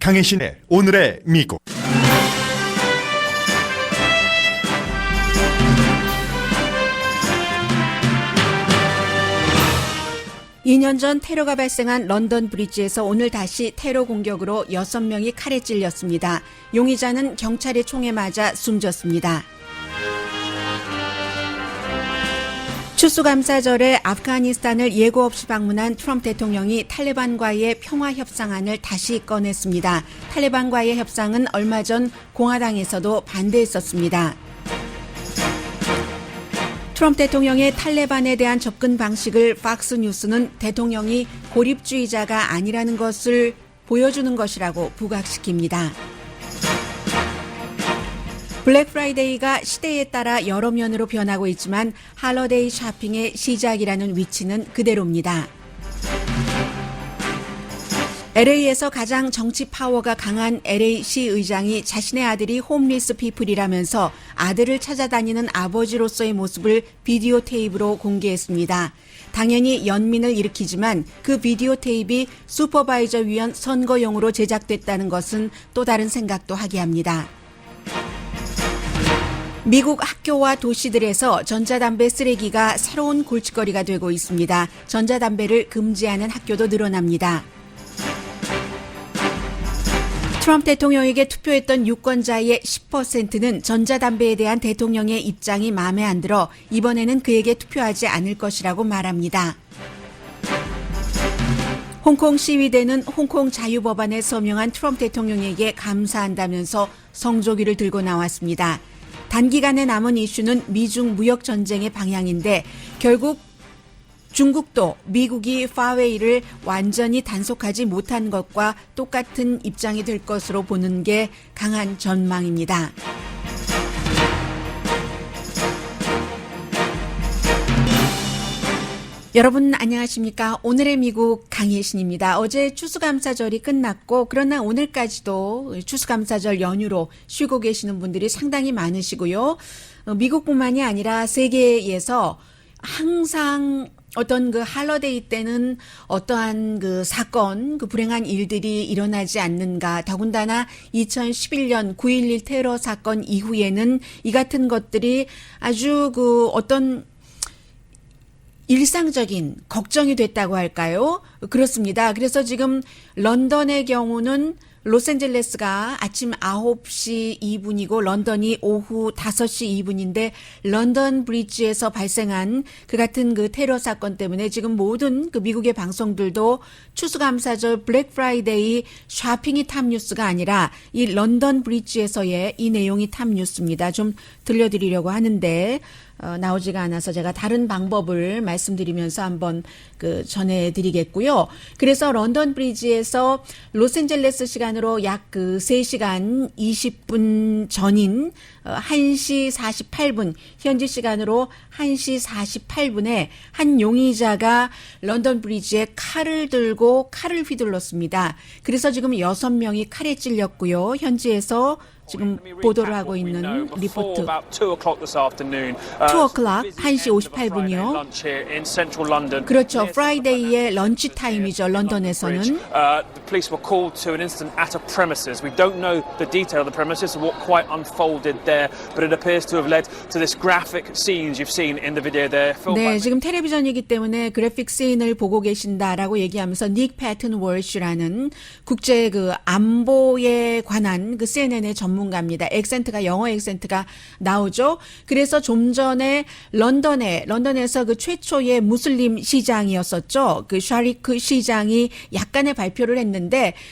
강혜신의 오늘의 미국. 이 년 전 테러가 발생한 런던 브리지에서 오늘 다시 테러 공격으로 6명이 칼에 찔렸습니다. 용의자는 경찰의 총에 맞아 숨졌습니다. 추수감사절에 아프가니스탄을 예고 없이 방문한 트럼프 대통령이 탈레반과의 평화 협상안을 다시 꺼냈습니다. 탈레반과의 협상은 얼마 전 공화당에서도 반대했었습니다. 트럼프 대통령의 탈레반에 대한 접근 방식을 팍스뉴스는 대통령이 고립주의자가 아니라는 것을 보여주는 것이라고 부각시킵니다. 블랙 프라이데이가 시대에 따라 여러 면으로 변하고 있지만 할러데이 쇼핑의 시작이라는 위치는 그대로입니다. LA에서 가장 정치 파워가 강한 LA 시의장이 자신의 아들이 홈리스 피플이라면서 아들을 찾아다니는 아버지로서의 모습을 비디오 테이프로 공개했습니다. 당연히 연민을 일으키지만 그 비디오 테이프가 슈퍼바이저 위원 선거용으로 제작됐다는 것은 또 다른 생각도 하게 합니다. 미국 학교와 도시들에서 전자담배 쓰레기가 새로운 골칫거리가 되고 있습니다. 전자담배를 금지하는 학교도 늘어납니다. 트럼프 대통령에게 투표했던 유권자의 10%는 전자담배에 대한 대통령의 입장이 마음에 안 들어 이번에는 그에게 투표하지 않을 것이라고 말합니다. 홍콩 시위대는 홍콩 자유법안에 서명한 트럼프 대통령에게 감사한다면서 성조기를 들고 나왔습니다. 단기간에 남은 이슈는 미중 무역 전쟁의 방향인데 결국 중국도 미국이 파웨이를 완전히 단속하지 못한 것과 똑같은 입장이 될 것으로 보는 게 강한 전망입니다. 여러분 안녕하십니까? 오늘의 미국 강혜신입니다. 어제 추수감사절이 끝났고 그러나 오늘까지도 추수감사절 연휴로 쉬고 계시는 분들이 상당히 많으시고요. 미국뿐만이 아니라 세계에서 항상 어떤 그 할러데이 때는 어떠한 그 사건, 그 불행한 일들이 일어나지 않는가. 더군다나 2011년 9.11 테러 사건 이후에는 이 같은 것들이 아주 그 어떤 일상적인 걱정이 됐다고 할까요? 그렇습니다. 그래서 지금 런던의 경우는 로스앤젤레스가 아침 9시 2분이고 런던이 오후 5시 2분인데 런던 브리지에서 발생한 그 같은 그 테러 사건 때문에 지금 모든 그 미국의 방송들도 추수감사절 블랙 프라이데이 쇼핑이 탑 뉴스가 아니라 이 런던 브리지에서의 이 내용이 탑 뉴스입니다. 좀 들려드리려고 하는데 나오지가 않아서 제가 다른 방법을 말씀드리면서 한번 그 전해드리겠고요. 그래서 런던 브리지에서 로스앤젤레스 시간으로 약 그 3시간 20분 전인 1시 48분, 현지 시간으로 1시 48분에 한 용의자가 런던 브리지에 칼을 들고 칼을 휘둘렀습니다. 그래서 지금 6명이 칼에 찔렸고요. 현지에서 지금 보도를 하고 있는 리포트 2 o'clock 1시 58분이요. 그렇죠. 프라이데이의 런치 타임이죠. 런던에서는. The police were called to an incident at a premises. We don't know the detail of the premises or what quite unfolded there, but it appears to have led to this graphic scenes you've seen in the video there. 네, 지금 텔레비전이기 때문에 그래픽 씬을 보고 계신다라고 얘기하면서 닉 패튼 월슈라는 국제 그 안보에 관한 그 CNN의 전문가입니다. 액센트가 영어 액센트가 나오죠. 그래서 좀 전에 런던에서 그 최초의 무슬림 시장이었었죠. 그 샤리크 시장이 약간의 발표를 했는데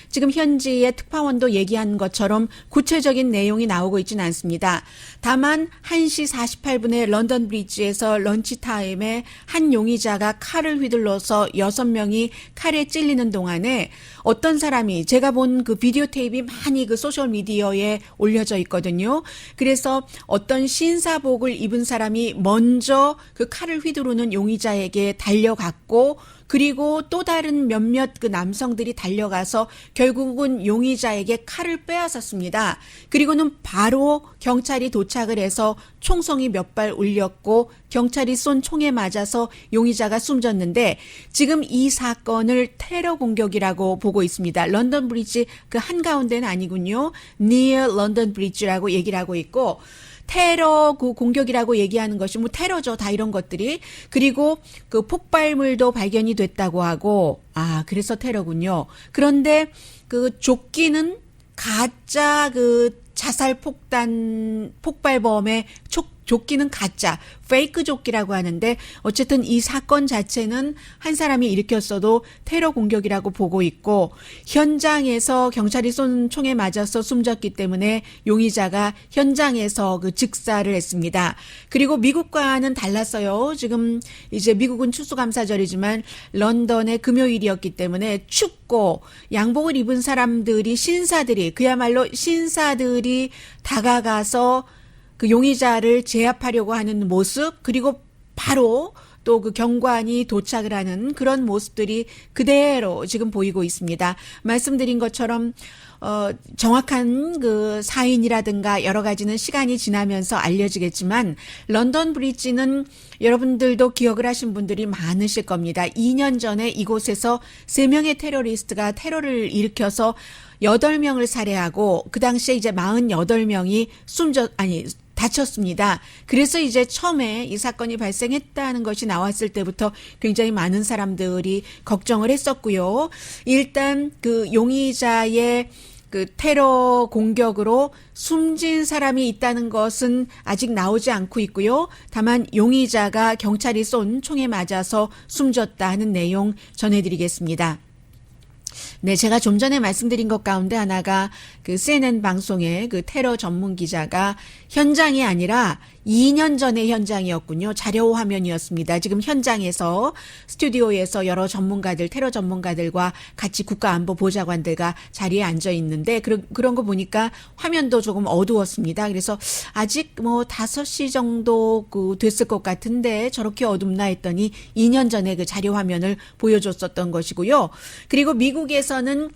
지금 현지의 특파원도 얘기한 것처럼 구체적인 내용이 나오고 있지는 않습니다. 다만 1시 48분에 런던 브리지에서 런치타임에 한 용의자가 칼을 휘둘러서 6명이 칼에 찔리는 동안에 어떤 사람이 제가 본 그 비디오 테이프이 많이 그 소셜미디어에 올려져 있거든요. 그래서 어떤 신사복을 입은 사람이 먼저 그 칼을 휘두르는 용의자에게 달려갔고 그리고 또 다른 몇몇 그 남성들이 달려가서 결국은 용의자에게 칼을 빼앗았습니다. 그리고는 바로 경찰이 도착을 해서 총성이 몇 발 울렸고 경찰이 쏜 총에 맞아서 용의자가 숨졌는데 지금 이 사건을 테러 공격이라고 보고 있습니다. 런던 브리지 그 한가운데는 아니군요. near 런던 브리지라고 얘기를 하고 있고 테러 그 공격이라고 얘기하는 것이 뭐 테러죠. 다 이런 것들이. 그리고 그 폭발물도 발견이 됐다고 하고 그래서 테러군요. 그런데 그 조끼는 가짜 그 자살 폭발범의 조끼는 가짜, 페이크 조끼라고 하는데 어쨌든 이 사건 자체는 한 사람이 일으켰어도 테러 공격이라고 보고 있고 현장에서 경찰이 쏜 총에 맞아서 숨졌기 때문에 용의자가 현장에서 그 즉사를 했습니다. 그리고 미국과는 달랐어요. 지금 이제 미국은 추수감사절이지만 런던의 금요일이었기 때문에 춥고 양복을 입은 사람들이 그야말로 신사들이 다가가서 그 용의자를 제압하려고 하는 모습 그리고 바로 또 그 경관이 도착을 하는 그런 모습들이 그대로 지금 보이고 있습니다. 말씀드린 것처럼 정확한 그 사인이라든가 여러 가지는 시간이 지나면서 알려지겠지만 런던 브리지는 여러분들도 기억을 하신 분들이 많으실 겁니다. 2년 전에 이곳에서 3명의 테러리스트가 테러를 일으켜서 8명을 살해하고 그 당시에 이제 48명이 다쳤습니다. 그래서 이제 처음에 이 사건이 발생했다는 것이 나왔을 때부터 굉장히 많은 사람들이 걱정을 했었고요. 일단 그 용의자의 그 테러 공격으로 숨진 사람이 있다는 것은 아직 나오지 않고 있고요. 다만 용의자가 경찰이 쏜 총에 맞아서 숨졌다 하는 내용 전해드리겠습니다. 네, 제가 좀 전에 말씀드린 것 가운데 하나가 그 CNN 방송의 그 테러 전문 기자가 현장이 아니라 2년 전의 현장이었군요. 자료 화면이었습니다. 지금 현장에서 스튜디오에서 여러 전문가들, 테러 전문가들과 같이 국가안보보좌관들과 자리에 앉아 있는데 그런 거 보니까 화면도 조금 어두웠습니다. 그래서 아직 뭐 5시 정도 됐을 것 같은데 저렇게 어둡나 했더니 2년 전에 그 자료 화면을 보여줬었던 것이고요. 그리고 미국에서는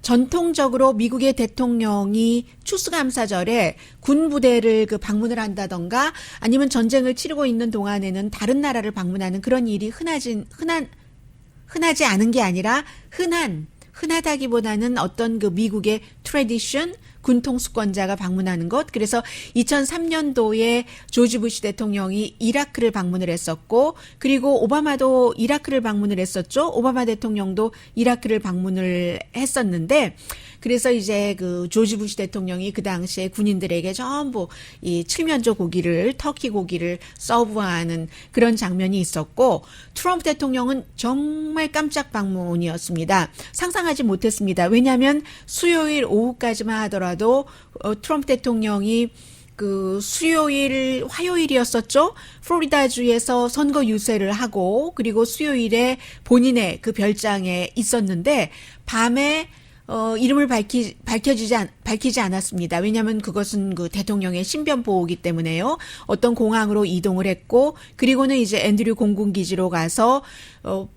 전통적으로 미국의 대통령이 추수감사절에 군부대를 그 방문을 한다던가 아니면 전쟁을 치르고 있는 동안에는 다른 나라를 방문하는 그런 일이 흔하지 않은 게 아니라 흔하다기보다는 어떤 그 미국의 트래디션 군통수권자가 방문하는 것. 그래서 2003년도에 조지 부시 대통령이 이라크를 방문을 했었고 그리고 오바마도 이라크를 방문을 했었죠. 오바마 대통령도 이라크를 방문을 했었는데 그래서 이제 그 조지 부시 대통령이 그 당시에 군인들에게 전부 이 칠면조 고기를 터키 고기를 서브하는 그런 장면이 있었고 트럼프 대통령은 정말 깜짝 방문이었습니다. 상상하지 못했습니다. 왜냐하면 수요일 오후까지만 하더라도 트럼프 대통령이 그 화요일이었었죠. 플로리다주에서 선거 유세를 하고 그리고 수요일에 본인의 그 별장에 있었는데 밤에 이름을 밝히지 않았습니다. 왜냐하면 그것은 그 대통령의 신변 보호이기 때문에요. 어떤 공항으로 이동을 했고 그리고는 이제 앤드류 공군기지로 가서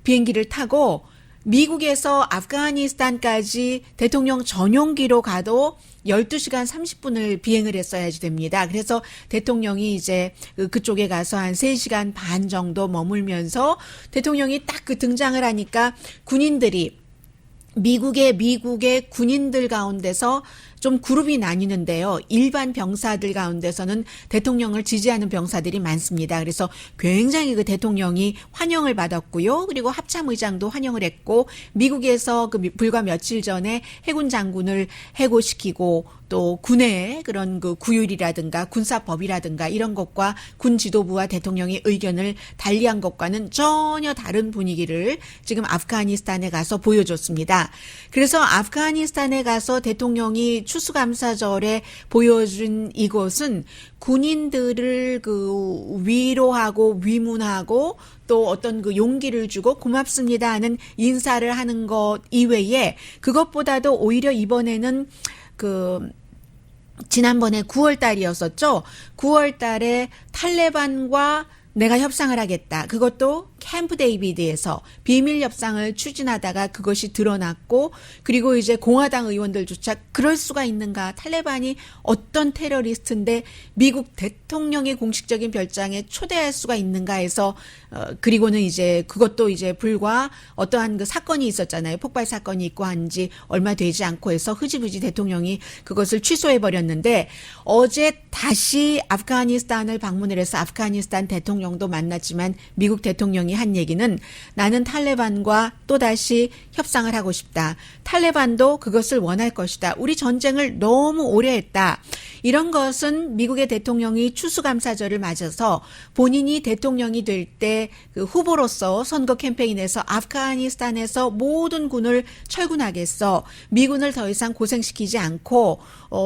비행기를 타고 미국에서 아프가니스탄까지 대통령 전용기로 가도 12시간 30분을 비행을 했어야지 됩니다. 그래서 대통령이 이제 그쪽에 가서 한 3시간 반 정도 머물면서 대통령이 딱 그 등장을 하니까 군인들이 미국의 군인들 가운데서 좀 그룹이 나뉘는데요. 일반 병사들 가운데서는 대통령을 지지하는 병사들이 많습니다. 그래서 굉장히 그 대통령이 환영을 받았고요. 그리고 합참의장도 환영을 했고 미국에서 그 불과 며칠 전에 해군 장군을 해고시키고 또 군의 그런 그 구율이라든가 군사법이라든가 이런 것과 군 지도부와 대통령의 의견을 달리한 것과는 전혀 다른 분위기를 지금 아프가니스탄에 가서 보여줬습니다. 그래서 아프가니스탄에 가서 대통령이 추수감사절에 보여준 이것은 군인들을 그 위로하고 위문하고 또 어떤 그 용기를 주고 고맙습니다 하는 인사를 하는 것 이외에 그것보다도 오히려 이번에는 지난번에 9월 달이었었죠. 9월 달에 탈레반과 내가 협상을 하겠다. 그것도 캠프 데이비드에서 비밀 협상을 추진하다가 그것이 드러났고 그리고 이제 공화당 의원들조차 그럴 수가 있는가? 탈레반이 어떤 테러리스트인데 미국 대통령의 공식적인 별장에 초대할 수가 있는가 해서 그리고는 이제 그것도 이제 불과 어떠한 그 사건이 있었잖아요. 폭발 사건이 있고 한 지 얼마 되지 않고 해서 흐지부지 대통령이 그것을 취소해 버렸는데 어제 다시 아프가니스탄을 방문을 해서 아프가니스탄 대통령도 만났지만 미국 대통령이 한 얘기는 나는 탈레반과 또다시 협상을 하고 싶다. 탈레반도 그것을 원할 것이다. 우리 전쟁을 너무 오래 했다. 이런 것은 미국의 대통령이 추수감사절을 맞아서 본인이 대통령이 될 때 그 후보로서 선거 캠페인에서 아프가니스탄에서 모든 군을 철군하겠어. 미군을 더 이상 고생시키지 않고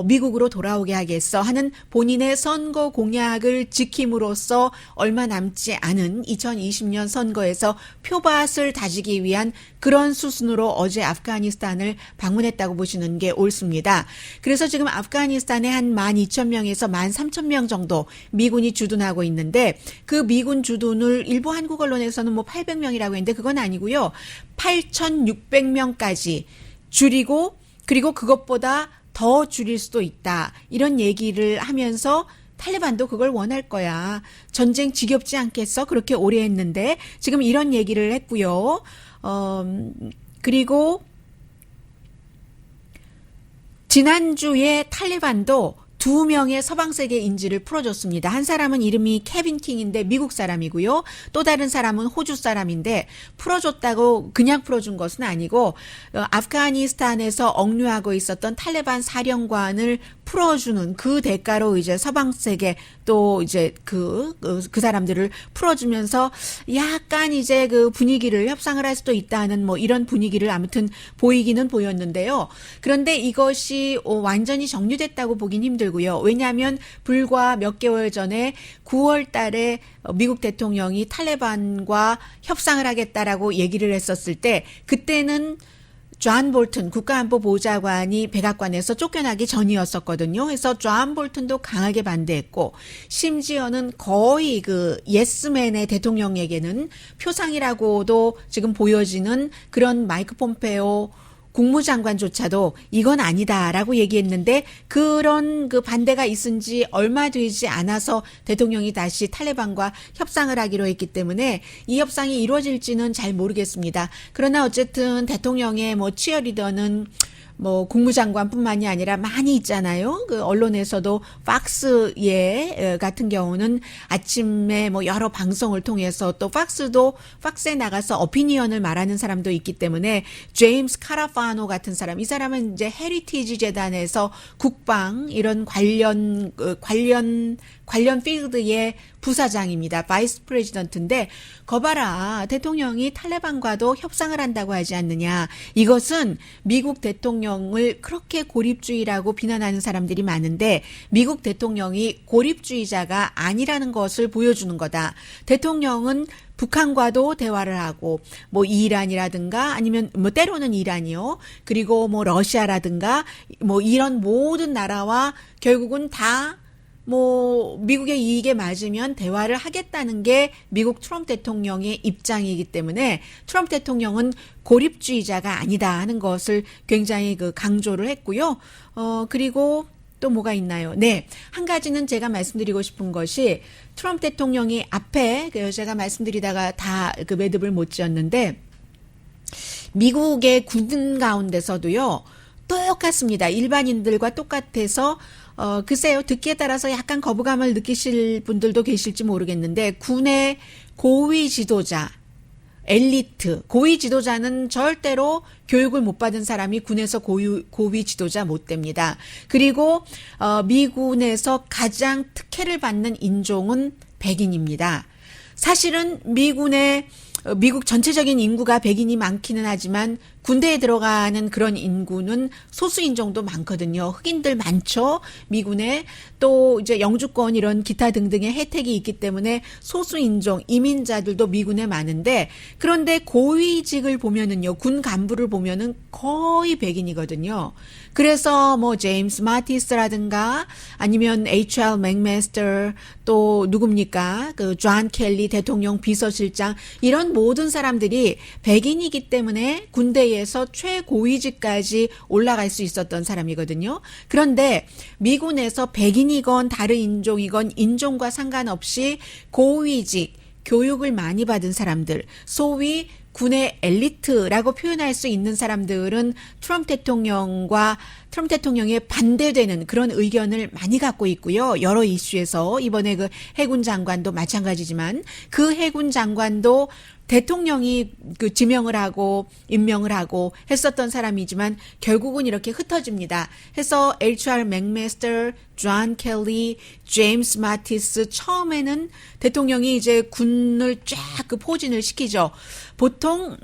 미국으로 돌아오게 하겠어 하는 본인의 선거 공약을 지킴으로써 얼마 남지 않은 2020년 선거에서 표밭을 다지기 위한 그런 수순으로 어제 아프가니스탄을 방문했다고 보시는 게 옳습니다. 그래서 지금 아프가니스탄에 한 12,000명에서 13,000명 정도 미군이 주둔하고 있는데 그 미군 주둔을 일부 한국 언론에서는 뭐 800명이라고 했는데 그건 아니고요. 8,600명까지 줄이고 그리고 그것보다 더 줄일 수도 있다. 이런 얘기를 하면서 탈레반도 그걸 원할 거야. 전쟁 지겹지 않겠어? 그렇게 오래 했는데 지금 이런 얘기를 했고요. 그리고 지난주에 탈레반도 2명의 서방세계 인질을 풀어줬습니다. 한 사람은 이름이 케빈 킹인데 미국 사람이고요. 또 다른 사람은 호주 사람인데 풀어줬다고 그냥 풀어준 것은 아니고 아프가니스탄에서 억류하고 있었던 탈레반 사령관을 풀어주는 그 대가로 이제 서방세계 또 이제 그 사람들을 풀어주면서 약간 이제 그 분위기를 협상을 할 수도 있다는 뭐 이런 분위기를 아무튼 보이기는 보였는데요. 그런데 이것이 완전히 정리됐다고 보긴 힘들고요. 왜냐하면 불과 몇 개월 전에 9월 달에 미국 대통령이 탈레반과 협상을 하겠다라고 얘기를 했었을 때 그때는 존 볼튼 국가안보보좌관이 백악관에서 쫓겨나기 전이었었거든요. 그래서 존 볼튼도 강하게 반대했고 심지어는 거의 그 예스맨의 대통령에게는 표상이라고도 지금 보여지는 그런 마이크 폼페오 국무장관조차도 이건 아니다라고 얘기했는데 그런 그 반대가 있은 지 얼마 되지 않아서 대통령이 다시 탈레반과 협상을 하기로 했기 때문에 이 협상이 이루어질지는 잘 모르겠습니다. 그러나 어쨌든 대통령의 뭐 치어리더는 뭐 국무장관뿐만이 아니라 많이 있잖아요. 그 언론에서도 팍스에 같은 경우는 아침에 뭐 여러 방송을 통해서 또 팍스에 나가서 어피니언을 말하는 사람도 있기 때문에 제임스 카라파노 같은 사람, 이 사람은 이제 헤리티지 재단에서 국방 이런 관련 필드의 부사장입니다. 바이스 프레지던트인데 거봐라 대통령이 탈레반과도 협상을 한다고 하지 않느냐. 이것은 미국 대통령을 그렇게 고립주의라고 비난하는 사람들이 많은데 미국 대통령이 고립주의자가 아니라는 것을 보여주는 거다. 대통령은 북한과도 대화를 하고 뭐 이란이라든가 아니면 뭐 때로는 이란이요. 그리고 뭐 러시아라든가 뭐 이런 모든 나라와 결국은 다 뭐 미국의 이익에 맞으면 대화를 하겠다는 게 미국 트럼프 대통령의 입장이기 때문에 트럼프 대통령은 고립주의자가 아니다 하는 것을 굉장히 그 강조를 했고요. 그리고 또 뭐가 있나요? 네. 한 가지는 제가 말씀드리고 싶은 것이 트럼프 대통령이 앞에 제가 말씀드리다가 다 그 매듭을 못 지었는데 미국의 군 가운데서도요. 똑같습니다. 일반인들과 똑같아서 글쎄요. 듣기에 따라서 약간 거부감을 느끼실 분들도 계실지 모르겠는데 군의 고위 지도자, 엘리트, 고위 지도자는 절대로 교육을 못 받은 사람이 군에서 고위 지도자 못 됩니다. 그리고 미군에서 가장 특혜를 받는 인종은 백인입니다. 사실은 미국 전체적인 인구가 백인이 많기는 하지만 군대에 들어가는 그런 인구는 소수 인종도 많거든요. 흑인들 많죠. 미군에 또 이제 영주권 이런 기타 등등의 혜택이 있기 때문에 소수 인종 이민자들도 미군에 많은데 그런데 고위직을 보면은요. 군 간부를 보면은 거의 백인이거든요. 그래서 뭐 제임스 마티스라든가 아니면 H.R. 맥메스터 또 누굽니까? 그 존 켈리 대통령 비서실장 이런 모든 사람들이 백인이기 때문에 군대에서 최고위직까지 올라갈 수 있었던 사람이거든요. 그런데 미군에서 백인이건 다른 인종이건 인종과 상관없이 고위직 교육을 많이 받은 사람들, 소위 군의 엘리트라고 표현할 수 있는 사람들은 트럼프 대통령에 반대되는 그런 의견을 많이 갖고 있고요. 여러 이슈에서 이번에 그 해군 장관도 마찬가지지만 그 해군 장관도 대통령이 그 지명을 하고 임명을 하고 했었던 사람이지만 결국은 이렇게 흩어집니다. 해서 H.R. 맥메스터, 존 켈리, 제임스 마티스 처음에는 대통령이 이제 군을 쫙 그 포진을 시키죠. 보통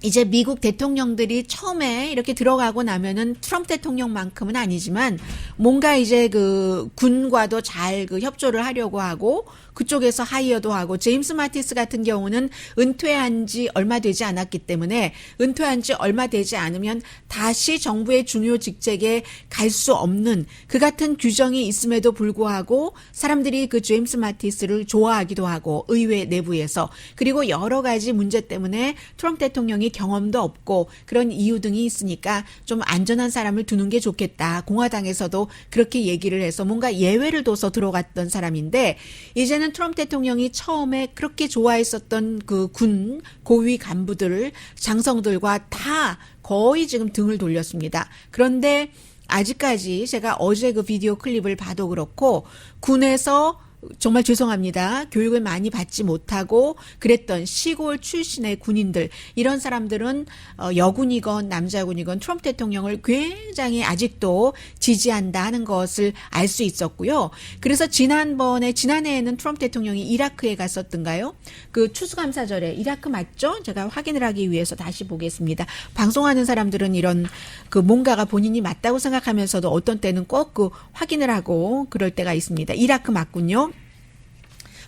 이제 미국 대통령들이 처음에 이렇게 들어가고 나면은 트럼프 대통령만큼은 아니지만 뭔가 이제 그 군과도 잘 그 협조를 하려고 하고 그쪽에서 하이어도 하고 제임스 마티스 같은 경우는 은퇴한 지 얼마 되지 않았기 때문에 은퇴한 지 얼마 되지 않으면 다시 정부의 중요 직책에 갈 수 없는 그 같은 규정이 있음에도 불구하고 사람들이 그 제임스 마티스를 좋아하기도 하고 의회 내부에서 그리고 여러 가지 문제 때문에 트럼프 대통령이 경험도 없고 그런 이유 등이 있으니까 좀 안전한 사람을 두는 게 좋겠다. 공화당에서도 그렇게 얘기를 해서 뭔가 예외를 둬서 들어갔던 사람인데 이제는 트럼프 대통령이 처음에 그렇게 좋아했었던 그 군 고위 간부들 장성들과 다 거의 지금 등을 돌렸습니다. 그런데 아직까지 제가 어제 그 비디오 클립을 봐도 그렇고 군에서 정말 죄송합니다. 교육을 많이 받지 못하고 그랬던 시골 출신의 군인들 이런 사람들은 여군이건 남자군이건 트럼프 대통령을 굉장히 아직도 지지한다 하는 것을 알 수 있었고요. 그래서 지난해에는 트럼프 대통령이 이라크에 갔었던가요? 그 추수감사절에 이라크 맞죠? 제가 확인을 하기 위해서 다시 보겠습니다. 방송하는 사람들은 이런 그 뭔가가 본인이 맞다고 생각하면서도 어떤 때는 꼭 그 확인을 하고 그럴 때가 있습니다. 이라크 맞군요.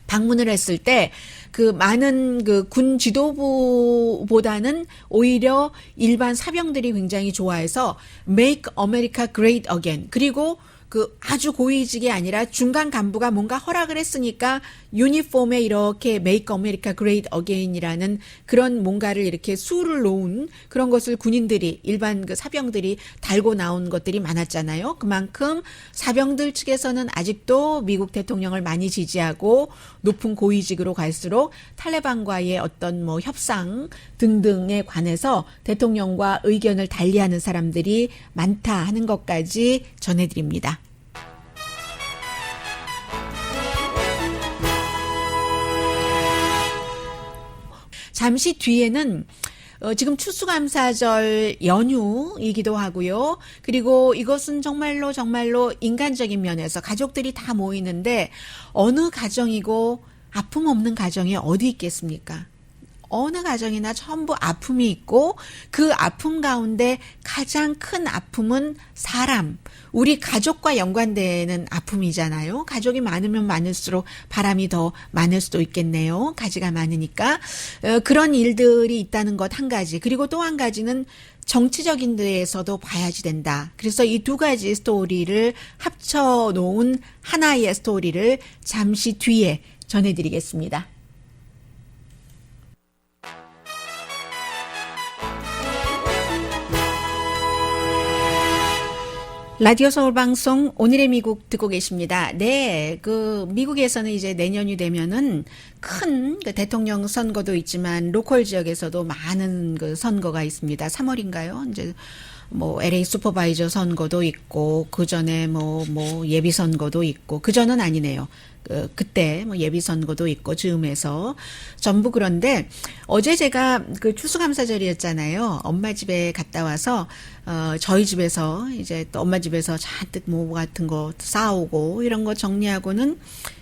방문을 했을 때 그 많은 그 군 지도부보다는 오히려 일반 사병들이 굉장히 좋아해서 Make America Great Again 그리고 그 아주 고위직이 아니라 중간 간부가 뭔가 허락을 했으니까 유니폼에 이렇게 Make America Great Again이라는 그런 뭔가를 이렇게 수를 놓은 그런 것을 군인들이 일반 그 사병들이 달고 나온 것들이 많았잖아요. 그만큼 사병들 측에서는 아직도 미국 대통령을 많이 지지하고 높은 고위직으로 갈수록 탈레반과의 어떤 뭐 협상 등등에 관해서 대통령과 의견을 달리하는 사람들이 많다 하는 것까지 전해드립니다. 잠시 뒤에는 지금 추수감사절 연휴이기도 하고요. 그리고 이것은 정말로 인간적인 면에서 가족들이 다 모이는데 어느 가정이고 아픔 없는 가정이 어디 있겠습니까? 어느 가정이나 전부 아픔이 있고 그 아픔 가운데 가장 큰 아픔은 사람, 우리 가족과 연관되는 아픔이잖아요. 가족이 많으면 많을수록 바람이 더 많을 수도 있겠네요. 가지가 많으니까. 그런 일들이 있다는 것 한 가지. 그리고 또 한 가지는 정치적인 데에서도 봐야지 된다. 그래서 이 두 가지 스토리를 합쳐놓은 하나의 스토리를 잠시 뒤에 전해드리겠습니다. 라디오 서울 방송 오늘의 미국 듣고 계십니다. 네, 그 미국에서는 이제 내년이 되면은 큰 그 대통령 선거도 있지만 로컬 지역에서도 많은 그 선거가 있습니다. 3월인가요? 이제 뭐 LA 슈퍼바이저 선거도 있고 그 전에 뭐 예비 선거도 있고 그 전은 아니네요. 그때 뭐 예비 선거도 있고 즈음에서 전부 그런데 어제 제가 그 추수감사절이었잖아요. 엄마 집에 갔다 와서 저희 집에서 이제 또 엄마 집에서 잔뜩 뭐 같은 거 싸오고 이런 거 정리하고는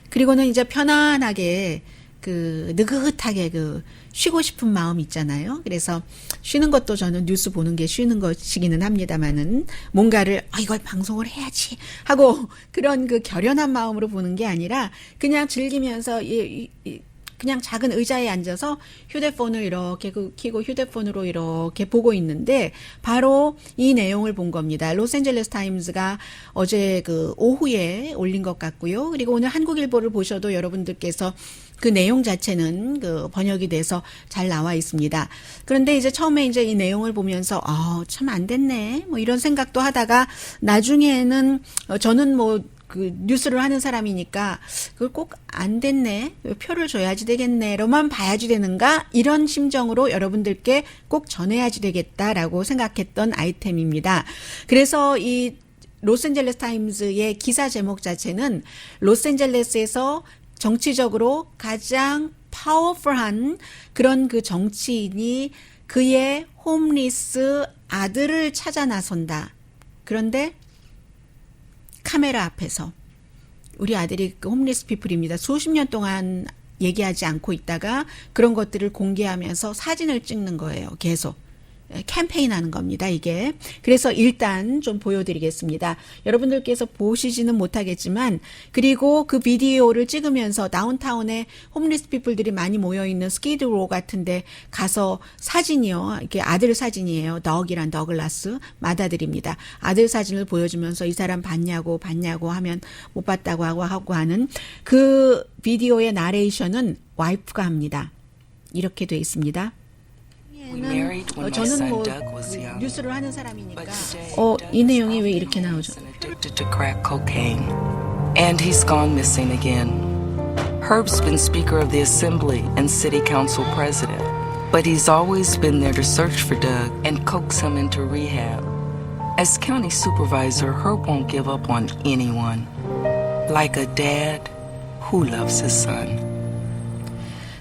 그리고는 이제 편안하게 그 느긋하게 그 쉬고 싶은 마음 있잖아요. 그래서 쉬는 것도 저는 뉴스 보는 게 쉬는 것이기는 합니다만은 뭔가를 이걸 방송을 해야지 하고 그런 그 결연한 마음으로 보는 게 아니라 그냥 즐기면서 그냥 작은 의자에 앉아서 휴대폰을 이렇게 켜고 휴대폰으로 이렇게 보고 있는데 바로 이 내용을 본 겁니다. 로스앤젤레스 타임즈가 어제 그 오후에 올린 것 같고요. 그리고 오늘 한국일보를 보셔도 여러분들께서 그 내용 자체는 그 번역이 돼서 잘 나와 있습니다. 그런데 이제 처음에 이제 이 내용을 보면서 참 안 됐네. 뭐 이런 생각도 하다가 나중에는 저는 뭐 그 뉴스를 하는 사람이니까 그걸 꼭 안 됐네. 표를 줘야지 되겠네로만 봐야지 되는가? 이런 심정으로 여러분들께 꼭 전해야지 되겠다라고 생각했던 아이템입니다. 그래서 이 로스앤젤레스 타임즈의 기사 제목 자체는 로스앤젤레스에서 정치적으로 가장 파워풀한 그런 그 정치인이 그의 홈리스 아들을 찾아 나선다. 그런데 카메라 앞에서 우리 아들이 그 홈리스 피플입니다. 수십 년 동안 얘기하지 않고 있다가 그런 것들을 공개하면서 사진을 찍는 거예요. 계속. 캠페인하는 겁니다. 이게. 그래서 일단 좀 보여드리겠습니다. 여러분들께서 보시지는 못하겠지만 그리고 그 비디오를 찍으면서 다운타운에 홈리스 피플들이 많이 모여있는 스키드로 같은데 가서 사진이요. 이렇게 아들 사진이에요. 덕이란 더글라스 맏아들입니다. 아들 사진을 보여주면서 이 사람 봤냐고 하면 못 봤다고 하고 하는 그 비디오의 나레이션은 와이프가 합니다. 이렇게 돼 있습니다. 저는 뭐 뉴스를 하는 사람이니까 이 내용이 왜 이렇게 나오죠? To crack cocaine, and he's gone missing again. Herb's been Speaker of the Assembly and City Council President, but he's always been there to search for Doug and coax him into rehab. As County Supervisor, Herb won't give up on anyone. Like a dad who loves his son.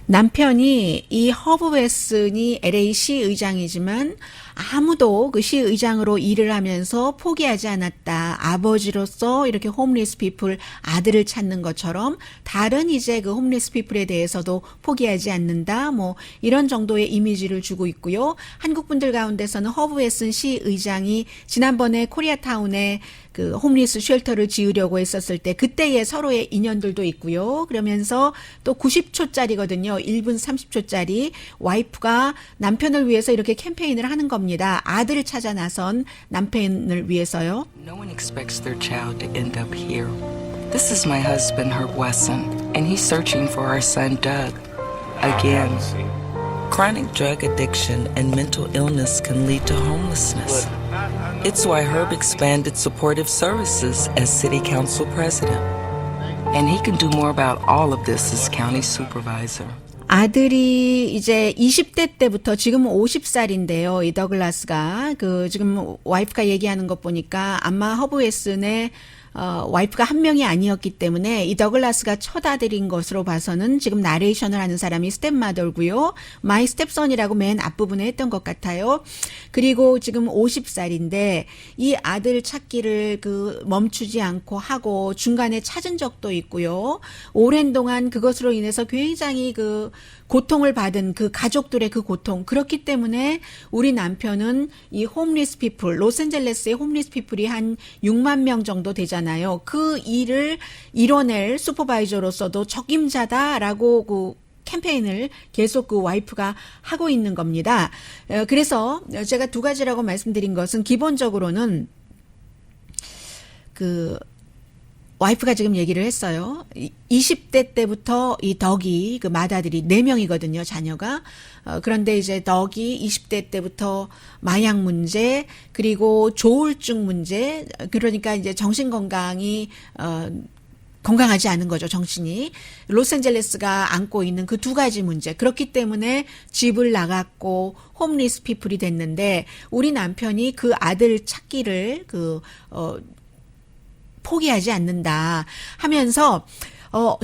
남편이 이 허브 웨슨이 LA 시의장이지만 아무도 그 시의장으로 일을 하면서 포기하지 않았다. 아버지로서 이렇게 홈리스 피플 아들을 찾는 것처럼 다른 이제 그 홈리스 피플에 대해서도 포기하지 않는다. 뭐 이런 정도의 이미지를 주고 있고요. 한국 분들 가운데서는 허브 웨슨 시의장이 지난번에 코리아타운에 그 홈리스 쉘터를 지으려고 했었을 때 그때의 서로의 인연들도 있고요. 그러면서 또 90초짜리거든요. 1분 30초짜리 와이프가 남편을 위해서 이렇게 캠페인을 하는 겁니다. 아들을 찾아 나선 남편을 위해서요. No one expects their child to end up here. This is my husband, Herb Wesson, and he's searching for our son, Doug. Again. Chronic drug addiction and mental illness can lead to homelessness. It's why Herb expanded supportive services as City Council President. And he can do more about all of this as County Supervisor. 아들이 이제 20대 때부터 지금은 50살인데요. 이 더글라스가 그 지금 와이프가 얘기하는 것 보니까 아마 허브 웨슨의 와이프가 한 명이 아니었기 때문에 이 더글라스가 첫 아들인 것으로 봐서는 지금 나레이션을 하는 사람이 스텝마더고요. 마이 스텝선이라고 맨 앞부분에 했던 것 같아요. 그리고 지금 50살인데 이 아들 찾기를 그 멈추지 않고 하고 중간에 찾은 적도 있고요. 오랜 동안 그것으로 인해서 굉장히 그 고통을 받은 그 가족들의 그 고통. 그렇기 때문에 우리 남편은 이 홈리스 피플, 로스앤젤레스의 홈리스 피플이 한 6만 명 정도 되잖아요. 그 일을 이뤄낼 슈퍼바이저로서도 적임자다라고 그 캠페인을 계속 그 와이프가 하고 있는 겁니다. 그래서 제가 두 가지라고 말씀드린 것은 기본적으로는 그 와이프가 지금 얘기를 했어요. 20대 때부터 이 덕이 그 맏아들이 4명이거든요, 자녀가. 그런데 이제 덕이 20대 때부터 마약 문제, 그리고 조울증 문제, 그러니까 이제 정신 건강이 건강하지 않은 거죠, 정신이. 로스앤젤레스가 안고 있는 그 두 가지 문제. 그렇기 때문에 집을 나갔고 홈리스 피플이 됐는데 우리 남편이 그 아들 찾기를 포기하지 않는다 하면서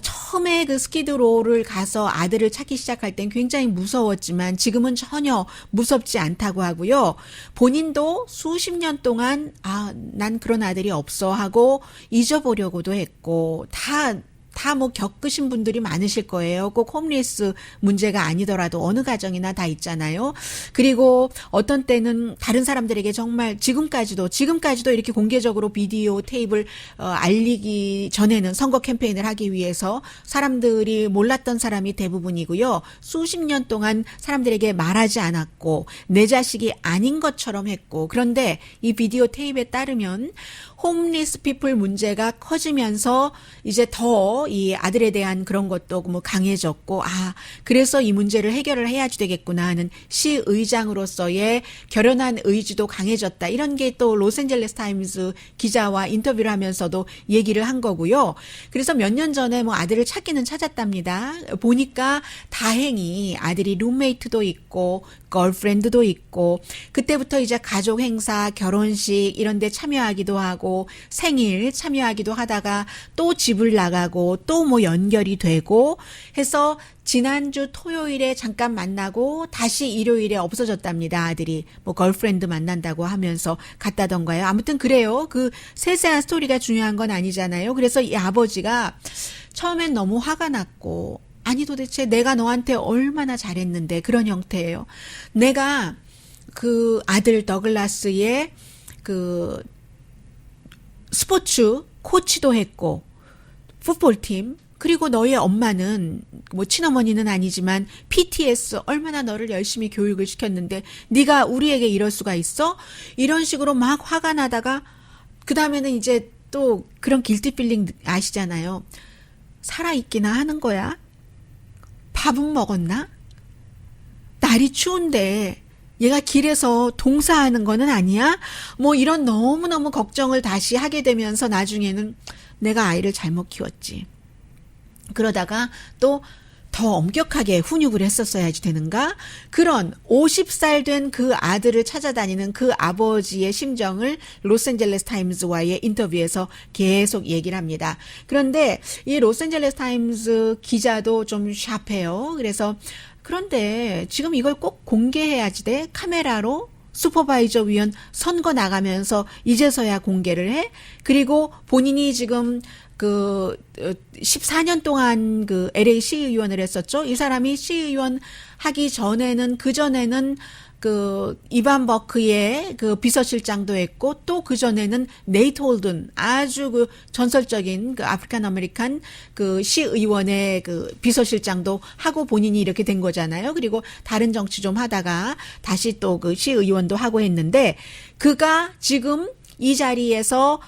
처음에 그 스키드로를 가서 아들을 찾기 시작할 땐 굉장히 무서웠지만 지금은 전혀 무섭지 않다고 하고요. 본인도 수십 년 동안 난 그런 아들이 없어 하고 잊어보려고도 했고 다 다 뭐 겪으신 분들이 많으실 거예요. 꼭 홈리스 문제가 아니더라도 어느 가정이나 다 있잖아요. 그리고 어떤 때는 다른 사람들에게 정말 지금까지도 이렇게 공개적으로 비디오 테이프를 알리기 전에는 선거 캠페인을 하기 위해서 사람들이 몰랐던 사람이 대부분이고요. 수십 년 동안 사람들에게 말하지 않았고 내 자식이 아닌 것처럼 했고, 그런데 이 비디오 테이프에 따르면 홈리스 피플 문제가 커지면서 이제 더 이 아들에 대한 그런 것도 뭐 강해졌고, 그래서 이 문제를 해결을 해야지 되겠구나 하는 시의장으로서의 결연한 의지도 강해졌다. 이런 게 또 로스앤젤레스 타임즈 기자와 인터뷰를 하면서도 얘기를 한 거고요. 그래서 몇 년 전에 뭐 아들을 찾기는 찾았답니다. 보니까 다행히 아들이 룸메이트도 있고 걸프렌드도 있고, 그때부터 이제 가족 행사, 결혼식 이런 데 참여하기도 하고 생일 참여하기도 하다가 또 집을 나가고 또 뭐 연결이 되고 해서 지난주 토요일에 잠깐 만나고 다시 일요일에 없어졌답니다. 아들이 뭐 걸프렌드 만난다고 하면서 갔다던가요. 아무튼 그래요. 그 세세한 스토리가 중요한 건 아니잖아요. 그래서 이 아버지가 처음엔 너무 화가 났고, 아니 도대체 내가 너한테 얼마나 잘했는데, 그런 형태예요. 내가 그 아들 더글라스의 그 스포츠 코치도 했고 풋볼팀, 그리고 너의 엄마는 뭐 친어머니는 아니지만 PTS 얼마나 너를 열심히 교육을 시켰는데 네가 우리에게 이럴 수가 있어? 이런 식으로 막 화가 나다가 그 다음에는 이제 또 그런 길티 필링 아시잖아요. 살아있기나 하는 거야? 밥은 먹었나? 날이 추운데 얘가 길에서 동사하는 거는 아니야? 뭐 이런 너무너무 걱정을 다시 하게 되면서 나중에는 내가 아이를 잘못 키웠지. 그러다가 또 더 엄격하게 훈육을 했었어야지 되는가? 그런 50살 된 그 아들을 찾아다니는 그 아버지의 심정을 로스앤젤레스 타임즈와의 인터뷰에서 계속 얘기를 합니다. 그런데 이 로스앤젤레스 타임즈 기자도 좀 샤프해요. 그래서 그런데 지금 이걸 꼭 공개해야지 돼? 카메라로? 슈퍼바이저 위원 선거 나가면서 이제서야 공개를 해? 그리고 본인이 지금 그 14년 동안 그 LA 시의원을 했었죠. 이 사람이 시의원 하기 전에는, 그 전에는 그 이반 버크의 그 비서실장도 했고, 또 그 전에는 네이트 홀든, 아주 그 전설적인 그 아프리칸 아메리칸 그 시의원의 그 비서실장도 하고 본인이 이렇게 된 거잖아요. 그리고 다른 정치 좀 하다가 다시 또 그 시의원도 하고 했는데, 그가 지금 이 자리에서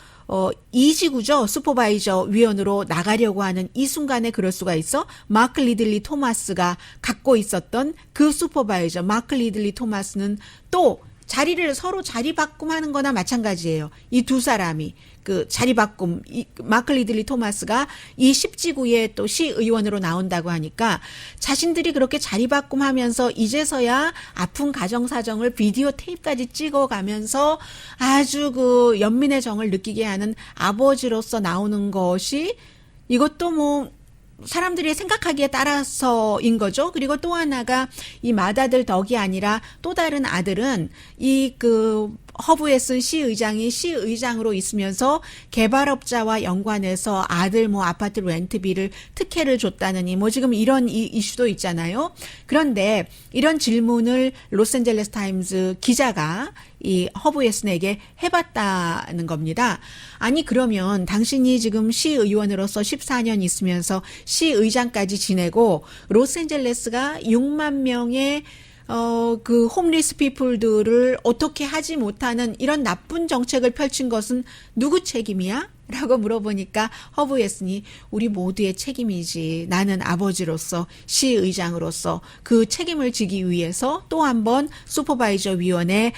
이지구죠. 슈퍼바이저 위원으로 나가려고 하는 이 순간에 그럴 수가 있어? 마크 리들리 토마스가 갖고 있었던 그 슈퍼바이저, 마크 리들리 토마스는 또 자리를 서로 자리 바꿈하는 거나 마찬가지예요. 이 두 사람이 그 자리 바꿈, 마크 리들리 토마스가 이 10지구에 또 시의원으로 나온다고 하니까 자신들이 그렇게 자리 바꿈하면서 이제서야 아픈 가정 사정을 비디오 테이프까지 찍어가면서 아주 그 연민의 정을 느끼게 하는 아버지로서 나오는 것이, 이것도 뭐 사람들이 생각하기에 따라서인 거죠. 그리고 또 하나가 이 맏아들 덕이 아니라 또 다른 아들은 이 그 허브웨슨 시의장이 시의장으로 있으면서 개발업자와 연관해서 아들 뭐 아파트 렌트비를 특혜를 줬다느니 뭐 지금 이런 이슈도 있잖아요. 그런데 이런 질문을 로스앤젤레스 타임즈 기자가 이 허브웨슨에게 해봤다는 겁니다. 아니 그러면 당신이 지금 시의원으로서 14년 있으면서 시의장까지 지내고 로스앤젤레스가 6만 명의 그 홈리스 피플들을 어떻게 하지 못하는 이런 나쁜 정책을 펼친 것은 누구 책임이야? 라고 물어보니까 허브웨슨이 우리 모두의 책임이지. 나는 아버지로서, 시의장으로서 그 책임을 지기 위해서 또 한 번 슈퍼바이저 위원회에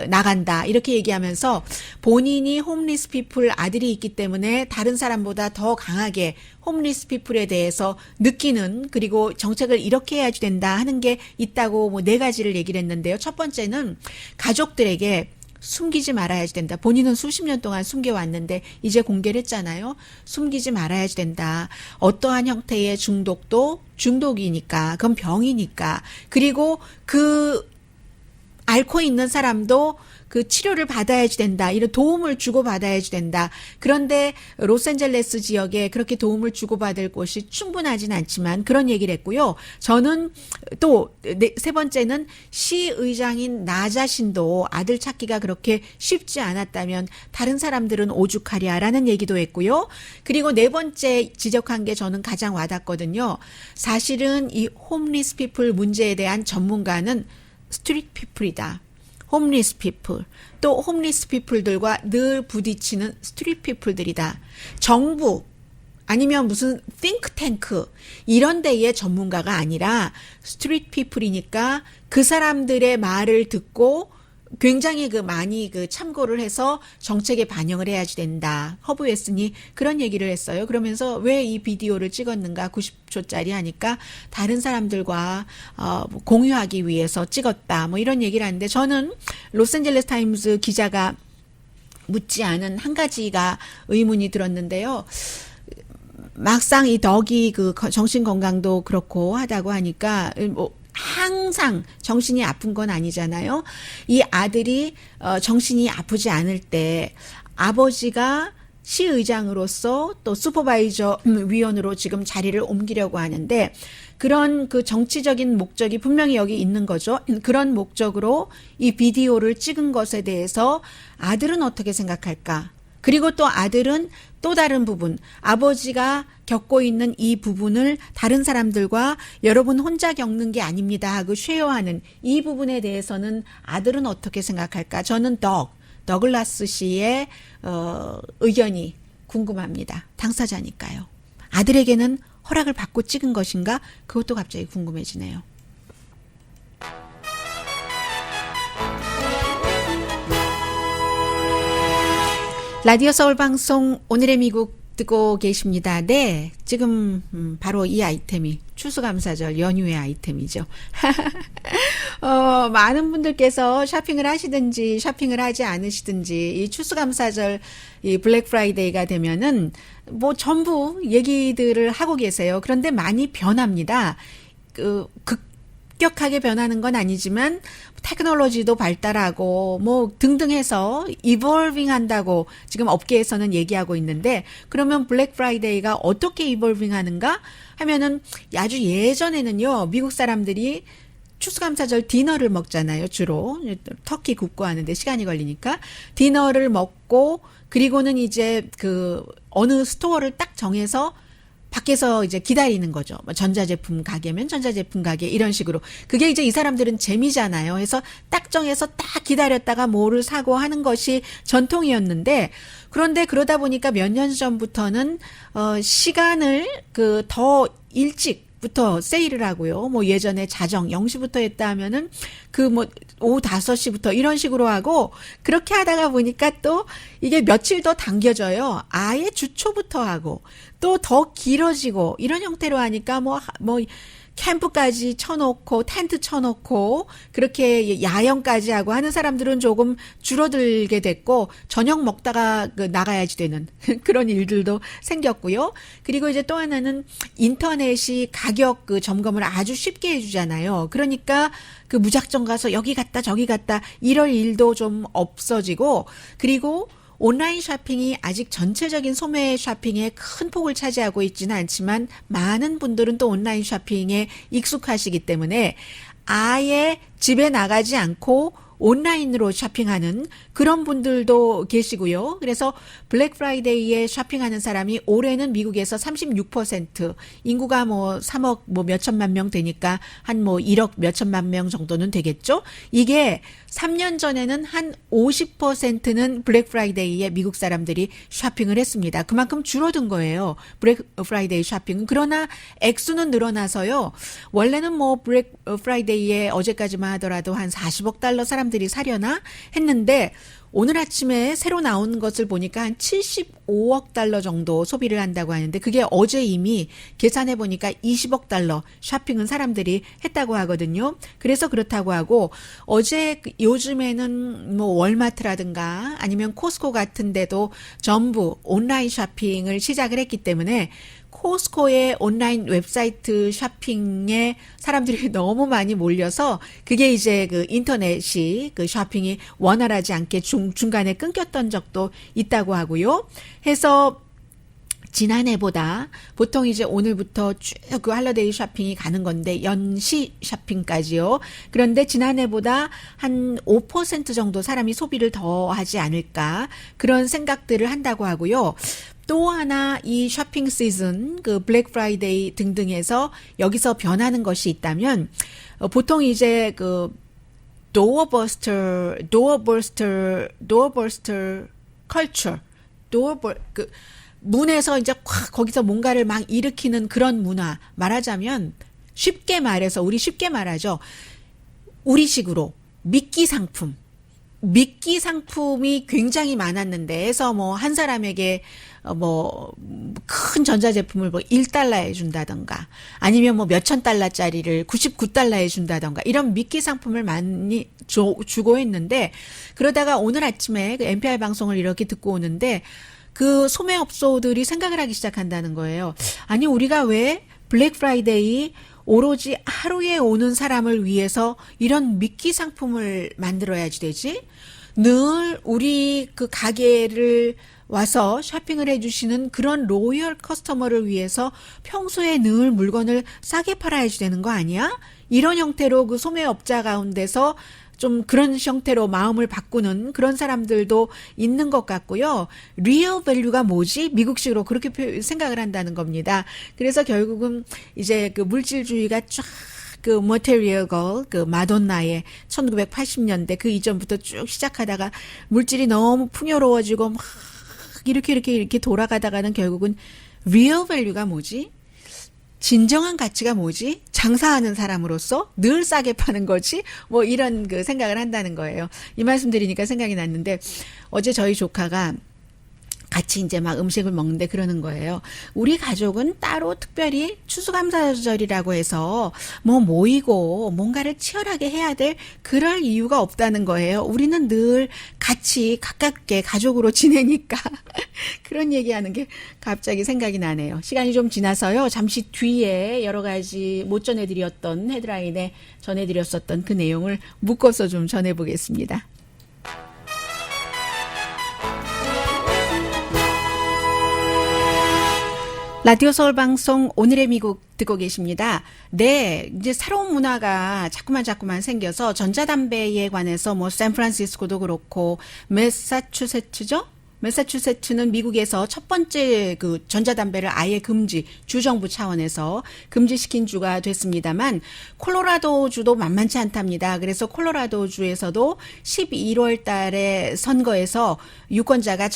나간다. 이렇게 얘기하면서 본인이 홈리스 피플 아들이 있기 때문에 다른 사람보다 더 강하게 홈리스 피플에 대해서 느끼는, 그리고 정책을 이렇게 해야지 된다 하는 게 있다고 뭐 4가지를 얘기를 했는데요. 첫 번째는 가족들에게 숨기지 말아야지 된다. 본인은 수십 년 동안 숨겨왔는데 이제 공개를 했잖아요. 숨기지 말아야지 된다. 어떠한 형태의 중독도 중독이니까, 그건 병이니까. 그리고 그 앓고 있는 사람도 그 치료를 받아야지 된다. 이런 도움을 주고 받아야지 된다. 그런데 로스앤젤레스 지역에 그렇게 도움을 주고 받을 곳이 충분하진 않지만 그런 얘기를 했고요. 저는 또 세 번째는 시의장인 나 자신도 아들 찾기가 그렇게 쉽지 않았다면 다른 사람들은 오죽하랴라는 얘기도 했고요. 그리고 네 번째 지적한 게 저는 가장 와닿거든요. 사실은 이 홈리스 피플 문제에 대한 전문가는 스트리트 피플이다. 홈리스 피플. 또 홈리스 피플들과 늘 부딪히는 스트리트 피플들이다. 정부 아니면 무슨 띵크탱크 이런 데의 전문가가 아니라 스트리트 피플이니까 그 사람들의 말을 듣고 굉장히 많이 참고를 해서 정책에 반영을 해야지 된다. 허브 웨슨이 그런 얘기를 했어요. 그러면서 왜 이 비디오를 찍었는가 90초짜리 하니까 다른 사람들과 공유하기 위해서 찍었다. 뭐 이런 얘기를 하는데 저는 로스앤젤레스 타임스 기자가 묻지 않은 한 가지가 의문이 들었는데요. 막상 이 덕이 정신 건강도 그렇고 하다고 하니까 항상 정신이 아픈 건 아니잖아요. 이 아들이 정신이 아프지 않을 때 아버지가 시의장으로서 또 슈퍼바이저 위원으로 지금 자리를 옮기려고 하는데 그런 정치적인 목적이 분명히 여기 있는 거죠. 그런 목적으로 이 비디오를 찍은 것에 대해서 아들은 어떻게 생각할까? 그리고 또 아들은 또 다른 부분, 아버지가 겪고 있는 이 부분을 다른 사람들과 여러분 혼자 겪는 게 아닙니다 하고 쉐어하는 이 부분에 대해서는 아들은 어떻게 생각할까? 저는 더글라스 씨의 의견이 궁금합니다. 당사자니까요. 아들에게는 허락을 받고 찍은 것인가? 그것도 갑자기 궁금해지네요. 라디오 서울 방송 오늘의 미국 듣고 계십니다. 네, 지금 바로 이 아이템이 추수감사절 연휴의 아이템이죠. 많은 분들께서 쇼핑을 하시든지 쇼핑을 하지 않으시든지 이 추수감사절 이 블랙 프라이데이가 되면은 뭐 전부 얘기들을 하고 계세요. 그런데 많이 변합니다. 급격하게 변하는 건 아니지만 테크놀로지도 발달하고 뭐 등등 해서 이볼빙 한다고 지금 업계에서는 얘기하고 있는데 그러면 블랙 프라이데이가 어떻게 이볼빙 하는가 하면은 아주 예전에는요 미국 사람들이 추수감사절 디너를 먹잖아요. 주로 터키 굽고 하는데 시간이 걸리니까 디너를 먹고 그리고는 이제 어느 스토어를 딱 정해서 밖에서 이제 기다리는 거죠. 전자제품 가게면 전자제품 가게 이런 식으로. 그게 이제 이 사람들은 재미잖아요. 그래서 딱 정해서 딱 기다렸다가 뭐를 사고 하는 것이 전통이었는데 그런데 그러다 보니까 몇 년 전부터는 시간을 더 일찍부터 세일을 하고요. 뭐 예전에 자정 0시부터 했다 하면은 오후 5시부터 이런 식으로 하고 그렇게 하다가 보니까 또 이게 며칠 더 당겨져요. 아예 주초부터 하고 또 더 길어지고 이런 형태로 하니까 뭐 캠프까지 쳐놓고 텐트 쳐놓고 그렇게 야영까지 하고 하는 사람들은 조금 줄어들게 됐고 저녁 먹다가 나가야지 되는 그런 일들도 생겼고요. 그리고 이제 또 하나는 인터넷이 가격 점검을 아주 쉽게 해주잖아요. 그러니까 무작정 가서 여기 갔다 저기 갔다 이럴 일도 좀 없어지고 그리고 온라인 쇼핑이 아직 전체적인 소매 쇼핑에 큰 폭을 차지하고 있지는 않지만 많은 분들은 또 온라인 쇼핑에 익숙하시기 때문에 아예 집에 나가지 않고 온라인으로 쇼핑하는 그런 분들도 계시고요. 그래서 블랙 프라이데이에 쇼핑하는 사람이 올해는 미국에서 36%, 인구가 3억 몇천만 명 되니까 한 1억 몇천만 명 정도는 되겠죠. 이게 3년 전에는 한 50%는 블랙 프라이데이에 미국 사람들이 쇼핑을 했습니다. 그만큼 줄어든 거예요. 블랙 프라이데이 쇼핑은. 그러나 액수는 늘어나서요. 원래는 블랙 프라이데이에 어제까지만 하더라도 한 40억 달러 사람들이 사려나 했는데 오늘 아침에 새로 나온 것을 보니까 한 75억 달러 정도 소비를 한다고 하는데 그게 어제 이미 계산해 보니까 20억 달러 쇼핑은 사람들이 했다고 하거든요. 그래서 그렇다고 하고 어제 요즘에는 월마트라든가 아니면 코스코 같은 데도 전부 온라인 쇼핑을 시작을 했기 때문에 코스코의 온라인 웹사이트 쇼핑에 사람들이 너무 많이 몰려서 그게 이제 그 인터넷이 그 쇼핑이 원활하지 않게 중간에 끊겼던 적도 있다고 하고요. 해서 지난해보다 보통 이제 오늘부터 쭉 그 할러데이 쇼핑이 가는 건데 연시 쇼핑까지요. 그런데 지난해보다 한 5% 정도 사람이 소비를 더 하지 않을까 그런 생각들을 한다고 하고요. 또 하나 이 쇼핑 시즌 그 블랙 프라이데이 등등에서 여기서 변하는 것이 있다면 보통 이제 그 도어버스터 컬처 그 문에서 이제 확 거기서 뭔가를 막 일으키는 그런 문화 말하자면 쉽게 말해서 우리 쉽게 말하죠. 우리식으로 미끼 상품이 굉장히 많았는데 해서 뭐 한 사람에게 뭐 큰 전자제품을 뭐 1달러에 준다던가 아니면 뭐 몇천 달러짜리를 99달러에 준다던가 이런 미끼 상품을 많이 주고 했는데 그러다가 오늘 아침에 그 NPR 방송을 이렇게 듣고 오는데 그 소매업소들이 생각을 하기 시작한다는 거예요. 아니 우리가 왜 블랙 프라이데이 오로지 하루에 오는 사람을 위해서 이런 미끼 상품을 만들어야지 되지? 늘 우리 그 가게를 와서 쇼핑을 해주시는 그런 로열 커스터머를 위해서 평소에 늘 물건을 싸게 팔아야지 되는 거 아니야? 이런 형태로 그 소매업자 가운데서 좀 그런 형태로 마음을 바꾸는 그런 사람들도 있는 것 같고요. 리얼 밸류가 뭐지? 미국식으로 그렇게 생각을 한다는 겁니다. 그래서 결국은 이제 그 물질주의가 쫙 그 Material Girl, 그 마돈나의 1980년대 그 이전부터 쭉 시작하다가 물질이 너무 풍요로워지고 막 이렇게 돌아가다가는 결국은 리얼 밸류가 뭐지? 진정한 가치가 뭐지? 장사하는 사람으로서 늘 싸게 파는 거지? 뭐 이런 그 생각을 한다는 거예요. 이 말씀 드리니까 생각이 났는데 어제 저희 조카가 같이 이제 막 음식을 먹는데 그러는 거예요. 우리 가족은 따로 특별히 추수감사절이라고 해서 뭐 모이고 뭔가를 치열하게 해야 될 그럴 이유가 없다는 거예요. 우리는 늘 같이 가깝게 가족으로 지내니까 그런 얘기하는 게 갑자기 생각이 나네요. 시간이 좀 지나서요. 잠시 뒤에 여러 가지 못 전해드렸던 헤드라인에 전해드렸었던 그 내용을 묶어서 좀 전해보겠습니다. 라디오 서울 방송 오늘의 미국 듣고 계십니다. 네, 이제 새로운 문화가 자꾸만 생겨서 전자담배에 관해서 뭐 샌프란시스코도 그렇고 매사추세츠죠? 매사추세츠는 미국에서 첫 번째 그 전자담배를 아예 주정부 차원에서 금지시킨 주가 됐습니다만 콜로라도주도 만만치 않답니다. 그래서 콜로라도주에서도 11월 달에 선거에서 유권자가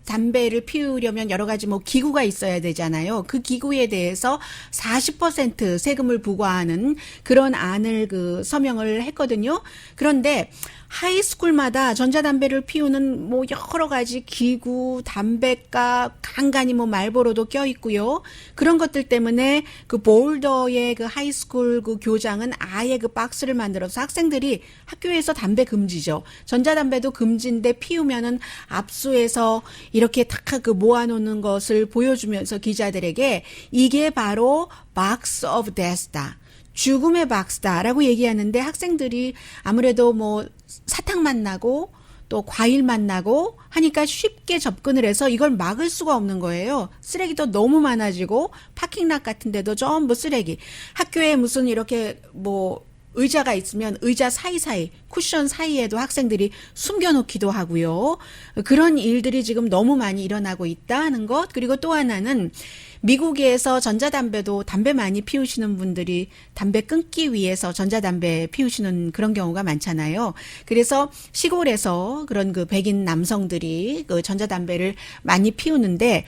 담배를 피우려면 여러 가지 뭐 기구가 있어야 되잖아요. 그 기구에 대해서 40% 세금을 부과하는 그런 안을 그 서명을 했거든요. 그런데 하이스쿨마다 전자담배를 피우는 뭐 여러 가지 기구, 담배가 간간히 뭐 말보로도 껴 있고요. 그런 것들 때문에 그 볼더의 그 하이스쿨 그 교장은 아예 그 박스를 만들어서 학생들이 학교에서 담배 금지죠. 전자담배도 금지인데 피우면은 압수해서 이렇게 탁 그 모아놓는 것을 보여주면서 기자들에게 이게 바로 Box of Death다. 죽음의 박스다라고 얘기하는데 학생들이 아무래도 뭐 사탕 맛 나고 또 과일 맛 나고 하니까 쉽게 접근을 해서 이걸 막을 수가 없는 거예요. 쓰레기도 너무 많아지고 파킹락 같은 데도 전부 쓰레기. 학교에 무슨 이렇게 뭐 의자가 있으면 의자 사이사이 쿠션 사이에도 학생들이 숨겨놓기도 하고요. 그런 일들이 지금 너무 많이 일어나고 있다는 것. 그리고 또 하나는 미국에서 전자담배도 담배 많이 피우시는 분들이 담배 끊기 위해서 전자담배 피우시는 그런 경우가 많잖아요. 그래서 시골에서 그런 그 백인 남성들이 그 전자담배를 많이 피우는데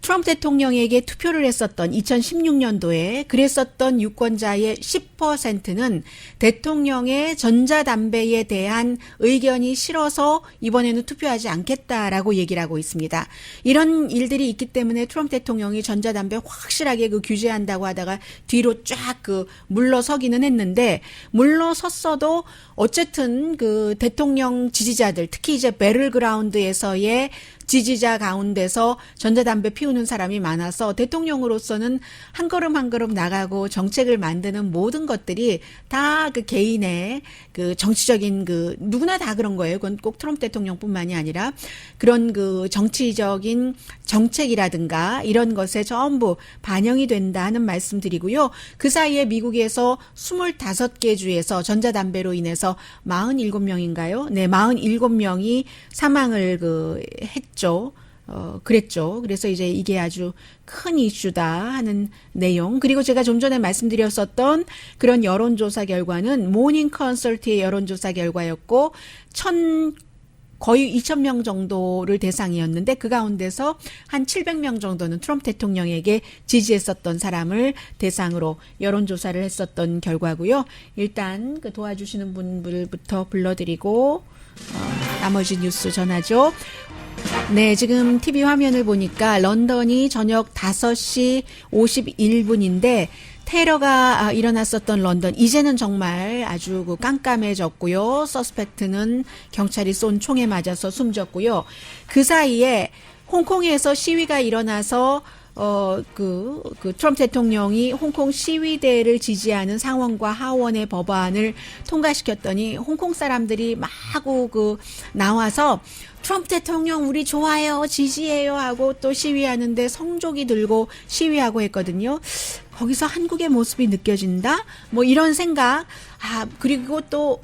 트럼프 대통령에게 투표를 했었던 2016년도에 그랬었던 유권자의 10%는 대통령의 전자담배에 대한 의견이 싫어서 이번에는 투표하지 않겠다라고 얘기를 하고 있습니다. 이런 일들이 있기 때문에 트럼프 대통령이 전자담배 확실하게 그 규제한다고 하다가 뒤로 쫙 그 물러서기는 했는데 물러섰어도 어쨌든 그 대통령 지지자들 특히 이제 배틀그라운드에서의 지지자 가운데서 전자담배 피우는 모르는 사람이 많아서 대통령으로서는 한 걸음 한 걸음 나가고 정책을 만드는 모든 것들이 다 그 개인의 그 정치적인 그 누구나 다 그런 거예요. 그건 꼭 트럼프 대통령뿐만이 아니라 그런 그 정치적인 정책이라든가 이런 것에 전부 반영이 된다 하는 말씀드리고요. 그 사이에 미국에서 25개 주에서 전자담배로 인해서 47명인가요? 네, 47명이 사망을 했죠. 그랬죠. 그래서 이제 이게 아주 큰 이슈다 하는 내용. 그리고 제가 좀 전에 말씀드렸었던 그런 여론조사 결과는 모닝 컨설트의 여론조사 결과였고, 거의 2,000명 정도를 대상이었는데 그 가운데서 한 700명 정도는 트럼프 대통령에게 지지했었던 사람을 대상으로 여론조사를 했었던 결과고요. 일단 그 도와주시는 분들부터 불러드리고 나머지 뉴스 전하죠. 네, 지금 TV 화면을 보니까 런던이 저녁 5시 51분인데 테러가 일어났었던 런던, 이제는 정말 아주 깜깜해졌고요. 서스펙트는 경찰이 쏜 총에 맞아서 숨졌고요. 그 사이에 홍콩에서 시위가 일어나서 트럼프 대통령이 홍콩 시위대를 지지하는 상원과 하원의 법안을 통과시켰더니 홍콩 사람들이 마구 나와서 트럼프 대통령 우리 좋아요, 지지해요 하고 또 시위하는데 성조기 들고 시위하고 했거든요. 거기서 한국의 모습이 느껴진다? 뭐 이런 생각. 그리고 또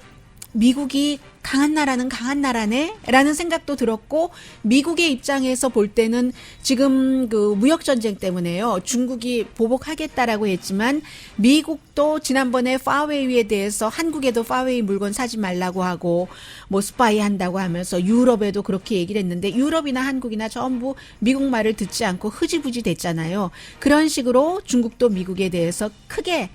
미국이 강한 나라는 강한 나라네? 라는 생각도 들었고, 미국의 입장에서 볼 때는 지금 무역전쟁 때문에요. 중국이 보복하겠다라고 했지만, 미국도 지난번에 파웨이에 대해서 한국에도 파웨이 물건 사지 말라고 하고, 뭐 스파이 한다고 하면서 유럽에도 그렇게 얘기를 했는데, 유럽이나 한국이나 전부 미국 말을 듣지 않고 흐지부지 됐잖아요. 그런 식으로 중국도 미국에 대해서 크게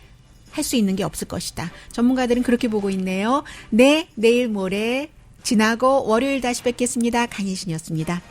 할 수 있는 게 없을 것이다. 전문가들은 그렇게 보고 있네요. 네, 내일 모레 지나고 월요일 다시 뵙겠습니다. 강희신이었습니다.